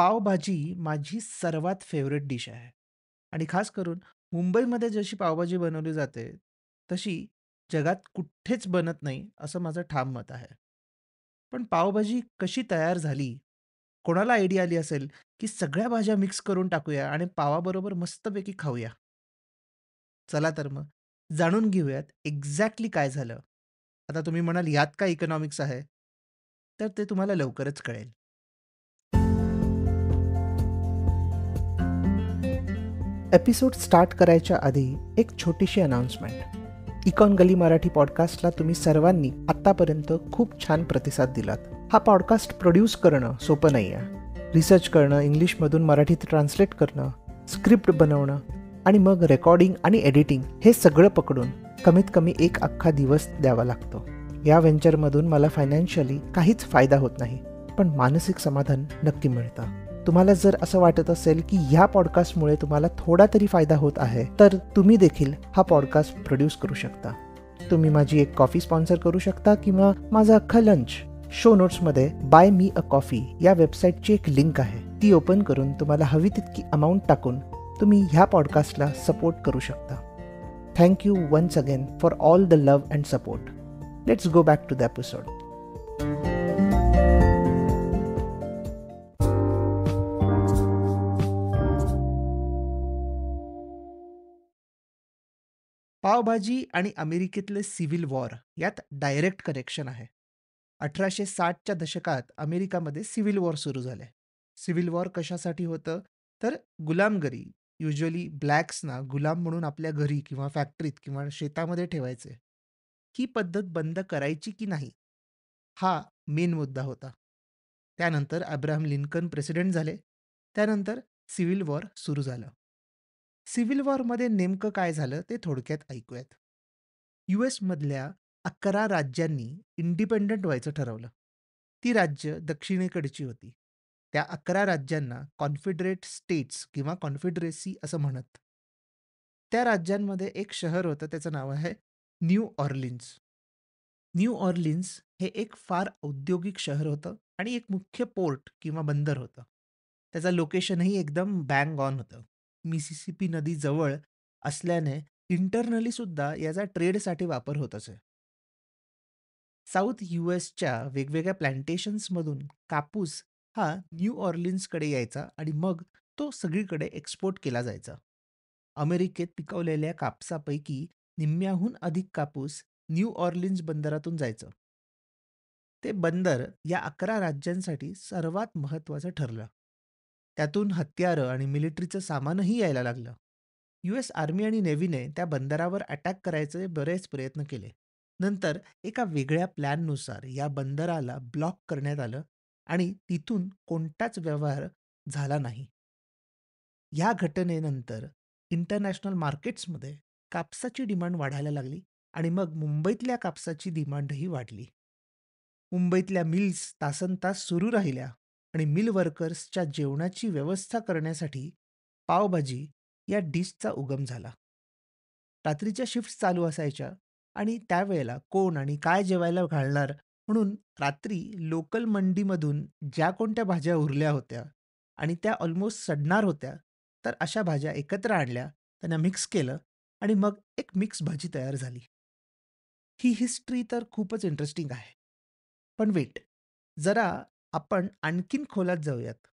पावभाजी माझी सर्वात favourite dish आहे आणि खास करून मुंबईमध्ये जशी पावभाजी बनवली जाते, तशी जगात कुठेच बनत नाही, असं माझं ठाम मत आहे. पण पावभाजी कशी तयार झाली? कोणाला आयडिया आली असेल, की सगळ्या भाज्या मिक्स करून टाकूया आणि पावाबरोबर मस्तपैकी खाऊया? चला तर मग जाणून घेऊयात एक्झॅक्टली काय झालं. आता तुम्ही म्हणाल, "यात काय इकॉनॉमिक्स आहे?" तर ते तुम्हाला लवकरच कळेल. एपिसोड स्टार्ट करायच्या आधी एक छोटीशी अनाउन्समेंट. इकॉन गली मराठी पॉडकास्टला तुम्ही सर्वांनी आत्तापर्यंत खूप छान प्रतिसाद दिलात. हा पॉडकास्ट प्रोड्यूस करणं सोपं नाही आहे. रिसर्च करणं, इंग्लिशमधून मराठीत ट्रान्सलेट करणं, स्क्रिप्ट बनवणं आणि मग रेकॉर्डिंग आणि एडिटिंग हे सगळं पकडून कमीत कमी एक अख्खा दिवस द्यावा लागतो. या व्हेंचरमधून मला फायनान्शियली काहीच फायदा होत नाही, पण मानसिक समाधान नक्की मिळतं. तुम्हाला जर असं वाटत असेल की ह्या पॉडकास्टमुळे तुम्हाला थोडा तरी फायदा होत आहे, तर तुम्ही देखील हा पॉडकास्ट प्रोड्यूस करू शकता. तुम्ही माझी एक कॉफी स्पॉन्सर करू शकता किंवा माझा अख्खा लंच. शो नोट्समध्ये बाय मी अ कॉफी या वेबसाईटची एक लिंक आहे. ती ओपन करून तुम्हाला हवी तितकी अमाऊंट टाकून तुम्ही ह्या पॉडकास्टला सपोर्ट करू शकता. Thank you once again for all the love and support. Let's go back to the episode. Pav bhaji आणि अमेरिकेतले सिव्हिल वॉर यात डायरेक्ट कनेक्शन आहे. 1860च्या दशकात अमेरिकामध्ये सिव्हिल वॉर सुरू झाले. सिव्हिल वॉर कशासाठी होतं? तर गुलामगिरी. युजुअली ब्लॅक्सना गुलाम म्हणून आपल्या घरी किंवा फॅक्टरीत किंवा शेतामध्ये ठेवायचे. ही पद्धत बंद करायची की नाही? हा मेन मुद्दा होता. त्यानंतर अब्राहम लिंकन प्रेसिडेंट झाले. त्यानंतर सिव्हिल वॉर सुरू झालं. सिव्हिल वॉरमध्ये नेमकं काय झालं ते थोडक्यात ऐकूयात. यूएसमधल्या 11 राज्यांनी इंडिपेंडंट व्हायचं ठरवलं. ती राज्य दक्षिणेकडची होती. त्या 11 राज्यांना कॉन्फेडरेट स्टेट्स किंवा कॉन्फेडरेसी असं म्हणत. त्या राज्यांमध्ये एक शहर होतं, त्याचं नाव आहे न्यू ऑर्लिन्स. न्यू ऑर्लिन्स हे एक फार औद्योगिक शहर होतं आणि एक मुख्य पोर्ट किंवा बंदर होतं. त्याचं लोकेशनही एकदम बँग ऑन होतं. मिसिसिपी नदी जवळ असल्याने इंटरनली सुद्धा याचा ट्रेडसाठी वापर होत असे. साऊथ यूएसच्या वेगवेगळ्या प्लांटेशन्समधून कापूस हा न्यू ऑर्लिन्सकडे यायचा आणि मग तो सगळीकडे एक्सपोर्ट केला जायचा. अमेरिकेत पिकवलेल्या कापसापैकी निम्म्याहून अधिक कापूस न्यू ऑर्लिन्स बंदरातून जायचं. ते बंदर या 11 राज्यांसाठी सर्वात महत्त्वाचं ठरलं. त्यातून हत्यारं आणि मिलिटरीचं सामानही यायला लागलं. यूएस आर्मी आणि नेव्हीने त्या बंदरावर अटॅक करायचे बरेच प्रयत्न केले. नंतर एका वेगळ्या प्लॅननुसार या बंदराला ब्लॉक करण्यात आलं आणि तिथून कोणताच व्यवहार झाला नाही. ह्या घटनेनंतर इंटरनॅशनल मार्केट्समध्ये कापसाची डिमांड वाढायला लागली आणि मग मुंबईतल्या कापसाची डिमांडही वाढली. मुंबईतल्या मिल्स तासनतास सुरू राहिल्या आणि मिल वर्कर्सच्या जेवणाची व्यवस्था करण्यासाठी पावभाजी या डिशचा उगम झाला. रात्रीच्या शिफ्ट्स चालू असायच्या आणि त्यावेळेला कोण आणि काय जेवायला घालणार म्हणून रात्री लोकल मंडीमधून ज्या कोणत्या भाज्या उरल्या होत्या आणि त्या ऑलमोस्ट सडणार होत्या, तर अशा भाज्या एकत्र आणल्या, त्यांना मिक्स केलं आणि मग एक मिक्स भाजी तयार झाली. ही हिस्ट्री तर खूपच इंटरेस्टिंग आहे. पण वेट, जरा आपण आणखीन खोलात जाऊयात.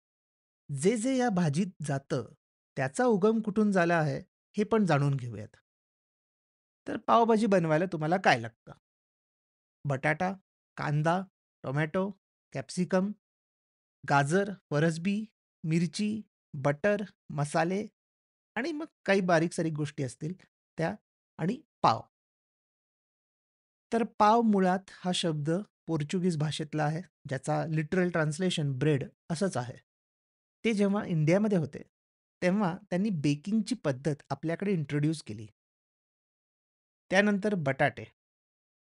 जे या भाजीत जातं, त्याचा उगम कुठून झाला आहे, हे पण जाणून घेऊयात. तर पावभाजी बनवायला तुम्हाला काय लागतं? बटाटा, कांदा, टोमॅटो, कॅप्सिकम, गाजर, फरसबी, मिरची, बटर, मसाले आणि मग काही बारीक-सारीक गोष्टी असतील त्या आणि पाव. तर पाव मुळात हा शब्द पोर्चुगीज भाषेतला आहे, ज्याचा लिटरल ट्रान्सलेशन ब्रेड असंच आहे. ते जेव्हा इंडियामध्ये होते, तेव्हा त्यांनी बेकिंगची पद्धत आपल्याकडे इंट्रोड्यूस केली. त्यानंतर बटाटे.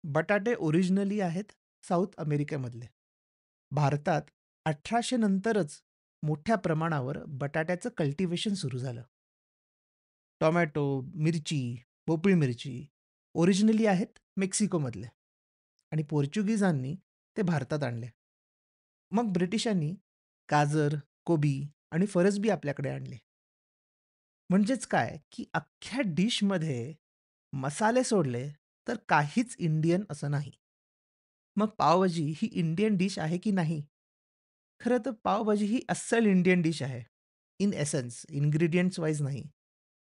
बटाटे ओरिजिनली आहेत साऊथ अमेरिकेमधले. भारतात 1800 नंतरच मोठ्या प्रमाणावर बटाट्याचं कल्टिव्हेशन सुरू झालं. टोमॅटो, मिरची, भोपळी मिरची ओरिजिनली आहेत मेक्सिकोमधले आणि पोर्चुगीजांनी ते भारतात आणले. मग ब्रिटिशांनी गाजर, कोबी आणि फरसबी आपल्याकडे आणले. म्हणजेच काय, की अख्ख्या डिशमध्ये मसाले सोडले तर काहीच इंडियन असं नाही. मग पावभाजी ही इंडियन डिश आहे की नाही? खरं तर पावभाजी ही अस्सल इंडियन डिश आहे. इन एसेन्स, इन्ग्रीडियंट्स वाईज नाही.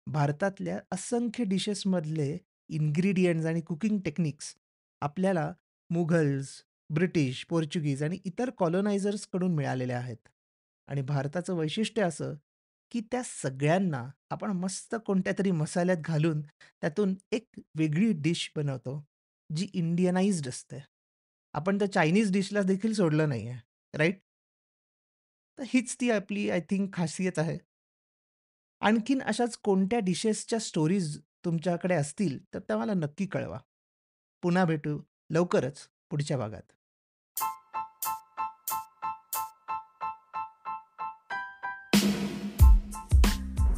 भारतातल्या असंख्य डिशेसमधले इन्ग्रीडियंट्स आणि कुकिंग टेक्निक्स आपल्याला मुघल्स, ब्रिटिश, पोर्चुगीज आणि इतर कॉलोनायझर्सकडून मिळालेल्या आहेत. आणि भारताचं वैशिष्ट्य असं, की त्या सगळ्यांना आपण मस्त कोणत्यातरी मसाल्यात घालून त्यातून एक वेगळी डिश बनवतो, जी इंडियनाइज्ड असते. आपण त्या चायनीज डिशला देखील सोडलं नाहीये, राइट? तर हीच ती आपली आय थिंक खासियत आहे. आणखीन अशाच कोणत्या डिशेसच्या स्टोरीज तुमच्याकडे असतील, तर त्या मला नक्की कळवा. पुन्हा भेटू लवकरच पुढच्या भागात.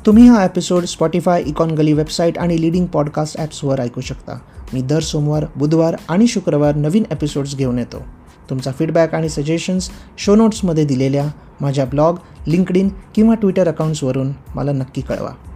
तुम्ही हा एपिसोड Spotify, इकॉन गली वेबसाईट आणि लीडिंग पॉडकास्ट ॲप्सवर ऐकू शकता. मी दर सोमवार, बुधवार आणि शुक्रवार नवीन एपिसोड्स घेऊन येतो. तुमचा फीडबॅक आणि सजेशन्स शो नोट्समध्ये दिलेल्या माझ्या ब्लॉग, लिंक्डइन किंवा ट्विटर अकाउंट्सवरून मला नक्की कळवा.